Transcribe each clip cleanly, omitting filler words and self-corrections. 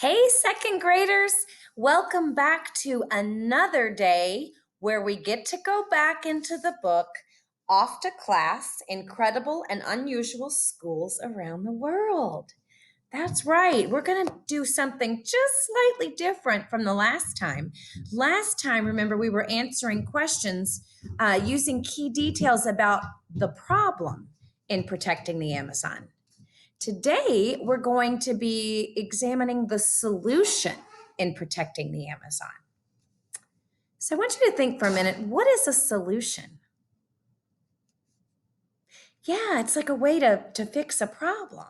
Hey, second graders, welcome back to another day where we get to go back into the book, Off to Class, Incredible and Unusual Schools Around the World. That's right, we're going to do something just slightly different from the last time. Last time, remember, we were answering questions using key details about the problem in protecting the Amazon. Today, we're going to be examining the solution in protecting the Amazon. So I want you to think for a minute, what is a solution? Yeah, it's like a way to fix a problem.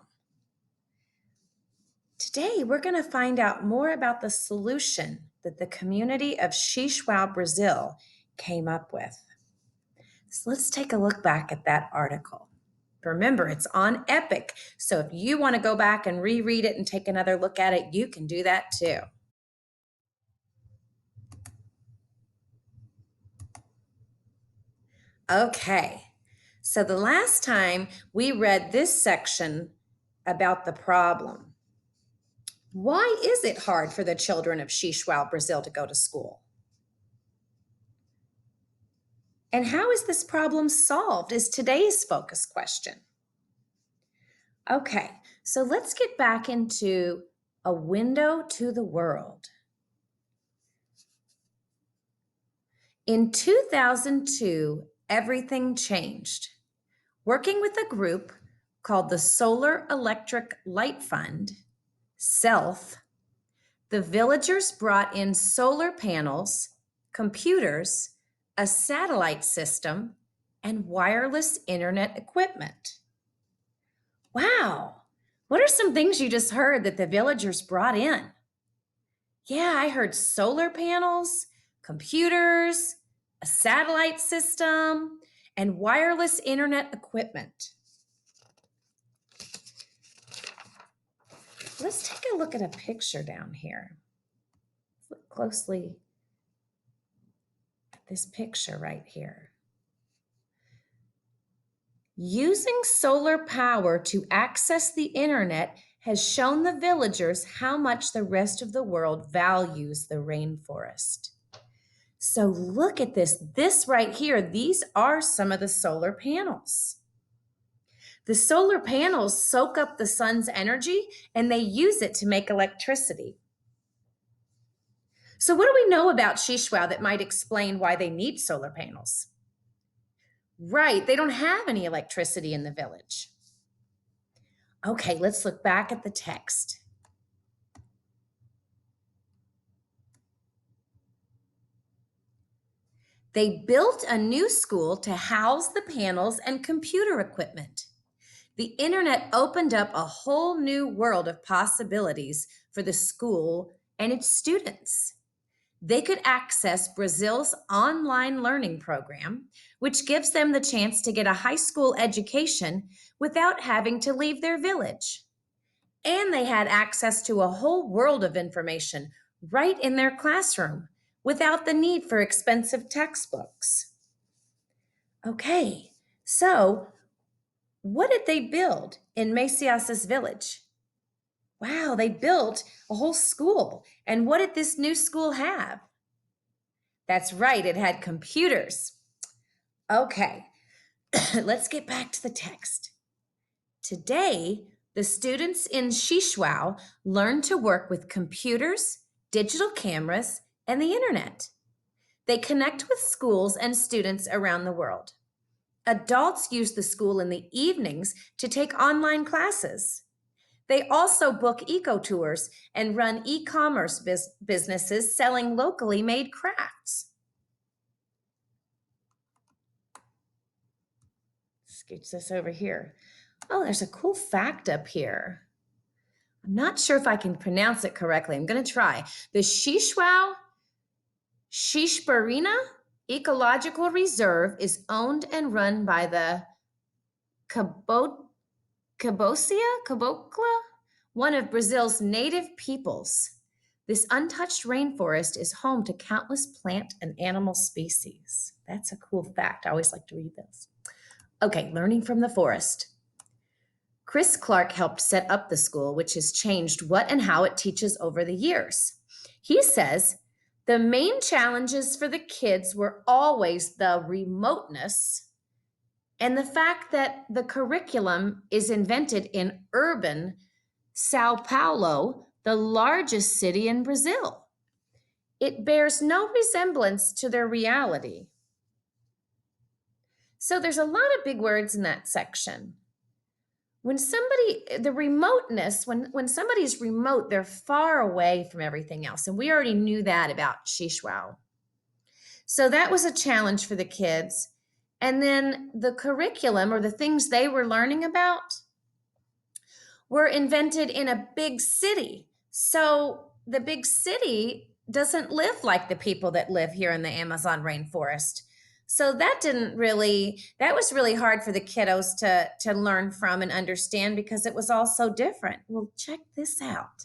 Today, we're going to find out more about the solution that the community of Xixhuao, Brazil came up with. So let's take a look back at that article. Remember, it's on Epic, so if you want to go back and reread it and take another look at it, you can do that too. Okay, so the last time we read this section about the problem. Why is it hard for the children of Xixhuao, Brazil to go to school? And how is this problem solved is today's focus question. Okay, so let's get back into a window to the world. In 2002, everything changed. Working with a group called the Solar Electric Light Fund, SELF, the villagers brought in solar panels, computers, a satellite system, and wireless internet equipment. Wow, what are some things you just heard that the villagers brought in? Yeah, I heard solar panels, computers, a satellite system, and wireless internet equipment. Let's take a look at a picture down here. Look closely at this picture right here. Using solar power to access the internet has shown the villagers how much the rest of the world values the rainforest. So look at this. This right here, these are some of the solar panels. The solar panels soak up the sun's energy and they use it to make electricity. So what do we know about Xixhuao that might explain why they need solar panels? Right, they don't have any electricity in the village. Okay, let's look back at the text. They built a new school to house the panels and computer equipment. The internet opened up a whole new world of possibilities for the school and its students. They could access Brazil's online learning program, which gives them the chance to get a high school education without having to leave their village. And they had access to a whole world of information right in their classroom without the need for expensive textbooks. Okay, so what did they build in Mesias's village? Wow, they built a whole school. And what did this new school have? That's right, it had computers. Okay, let's get back to the text. Today, the students in Xixhuao learn to work with computers, digital cameras, and the internet. They connect with schools and students around the world. Adults use the school in the evenings to take online classes. They also book eco-tours and run e-commerce businesses selling locally made crafts. Scooch this over here. Oh, there's a cool fact up here. I'm not sure if I can pronounce it correctly. I'm going to try. The Xixhuao Xixparina Ecological Reserve is owned and run by the Cabocla, one of Brazil's native peoples. This untouched rainforest is home to countless plant and animal species. That's a cool fact. I always like to read this. Okay, learning from the forest. Chris Clark helped set up the school, which has changed what and how it teaches over the years. He says the main challenges for the kids were always the remoteness and the fact that the curriculum is invented in urban Sao Paulo, the largest city in Brazil. It bears no resemblance to their reality. So there's a lot of big words in that section. The remoteness, when somebody's remote, they're far away from everything else. And we already knew that about Shishwao. So that was a challenge for the kids. And then the curriculum or the things they were learning about were invented in a big city. So the big city doesn't live like the people that live here in the Amazon rainforest. So that was really hard for the kiddos to learn from and understand because it was all so different. Well, check this out.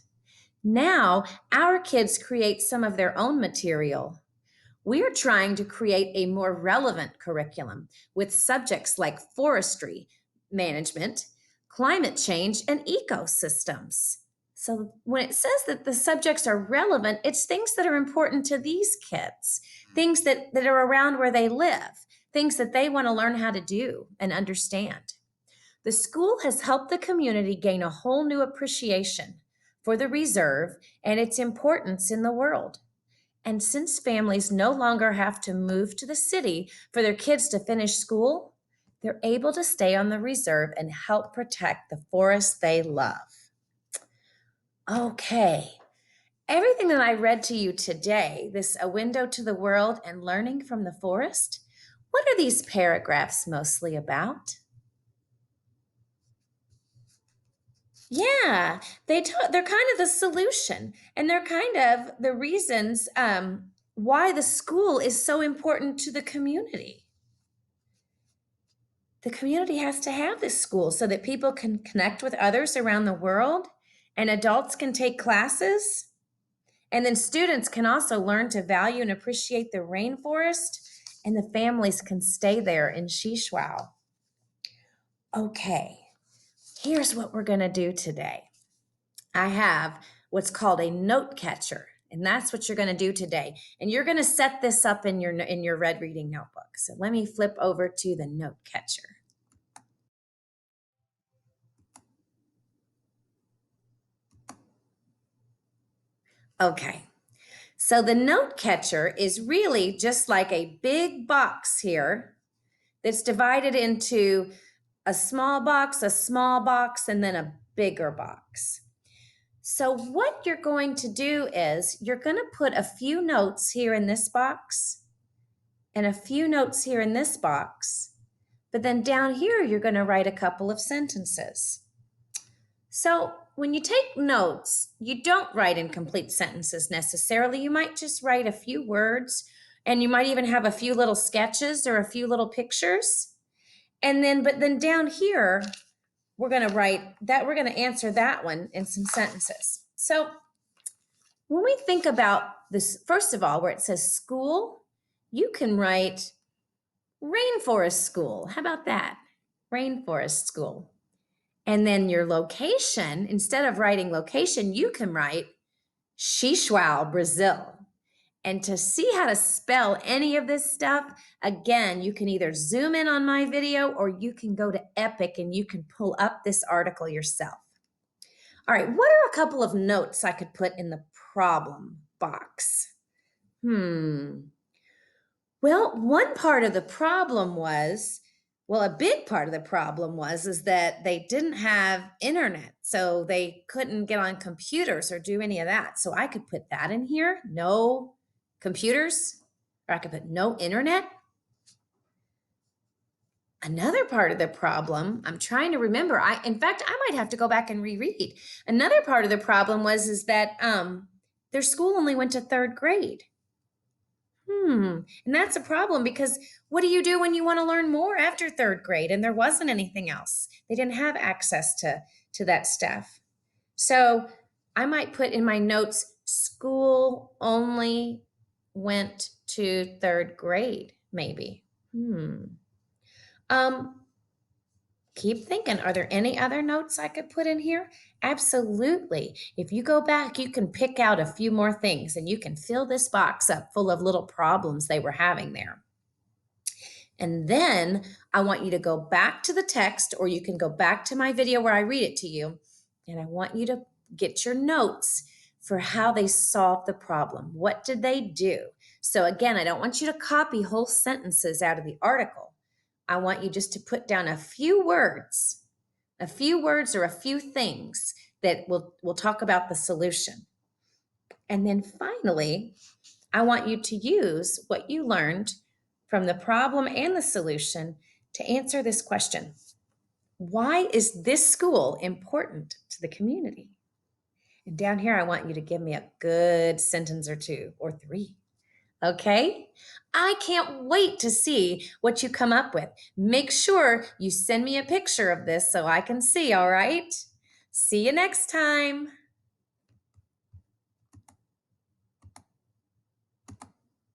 Now our kids create some of their own material. We're trying to create a more relevant curriculum with subjects like forestry management, climate change, and ecosystems. So when it says that the subjects are relevant, it's things that are important to these kids, things that are around where they live, things that they want to learn how to do and understand. The school has helped the community gain a whole new appreciation for the reserve and its importance in the world. And since families no longer have to move to the city for their kids to finish school, they're able to stay on the reserve and help protect the forest they love. Okay, everything that I read to you today, this A Window to the World and Learning from the Forest, what are these paragraphs mostly about? Yeah, they're kind of the solution, and they're kind of the reasons why the school is so important to the community. The community has to have this school so that people can connect with others around the world, and adults can take classes, and then students can also learn to value and appreciate the rainforest, and the families can stay there in Shishwao. Okay, here's what we're going to do today. I have what's called a note catcher, and that's what you're going to do today. And you're going to set this up in your red reading notebook. So let me flip over to the note catcher. Okay. So the note catcher is really just like a big box here that's divided into a small box, and then a bigger box. So what you're going to do is you're going to put a few notes here in this box and a few notes here in this box. But then down here, you're going to write a couple of sentences. So when you take notes, you don't write in complete sentences necessarily. You might just write a few words, and you might even have a few little sketches or a few little pictures. But then down here, we're going to answer that one in some sentences. So when we think about this, first of all, where it says school, you can write rainforest school. How about that? Rainforest school. And then your location, instead of writing location, you can write Xixuao, Brazil. And to see how to spell any of this stuff, again, you can either zoom in on my video or you can go to Epic and you can pull up this article yourself. All right, what are a couple of notes I could put in the problem box? Well, one part of the problem was, a big part of the problem is that they didn't have internet, so they couldn't get on computers or do any of that. So I could put that in here, no computers, or I could put no internet. Another part of the problem, I'm trying to remember. In fact, I might have to go back and reread. Another part of the problem is that their school only went to third grade. And that's a problem because what do you do when you want to learn more after third grade? And there wasn't anything else. They didn't have access to that stuff. So I might put in my notes, school only went to third grade, maybe. Keep thinking, are there any other notes I could put in here? Absolutely. If you go back, you can pick out a few more things and you can fill this box up full of little problems they were having there. And then I want you to go back to the text, or you can go back to my video where I read it to you. And I want you to get your notes for how they solved the problem. What did they do? So, again, I don't want you to copy whole sentences out of the article. I want you just to put down a few words or a few things that will talk about the solution. And then finally, I want you to use what you learned from the problem and the solution to answer this question. Why is this school important to the community? And down here, I want you to give me a good sentence or two or three. Okay? I can't wait to see what you come up with. Make sure you send me a picture of this so I can see, all right? See you next time.